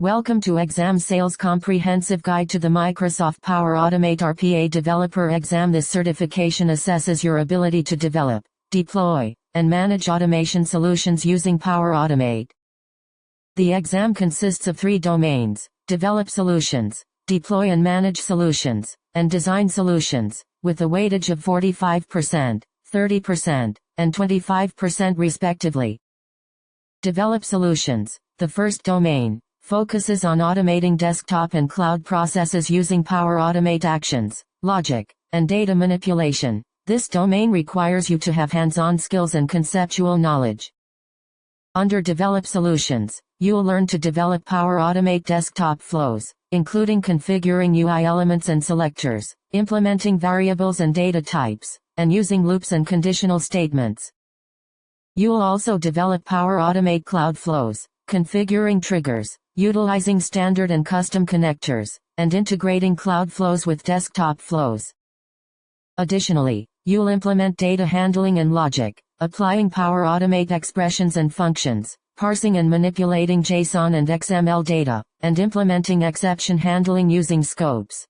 Welcome to Exam Sales Comprehensive Guide to the Microsoft Power Automate RPA Developer Exam. This certification assesses your ability to develop, deploy, and manage automation solutions using Power Automate. The exam consists of 3 domains: develop solutions, deploy and manage solutions, and design solutions, with a weightage of 45%, 30%, and 25% respectively. Develop solutions. The first domain focuses on automating desktop and cloud processes using Power Automate actions, logic, and data manipulation. This domain requires you to have hands-on skills and conceptual knowledge. Under Develop Solutions, you'll learn to develop Power Automate desktop flows, including configuring UI elements and selectors, implementing variables and data types, and using loops and conditional statements. You'll also develop Power Automate cloud flows, configuring triggers, utilizing standard and custom connectors, and integrating cloud flows with desktop flows. Additionally, you'll implement data handling and logic, applying Power Automate expressions and functions, parsing and manipulating JSON and XML data, and implementing exception handling using scopes.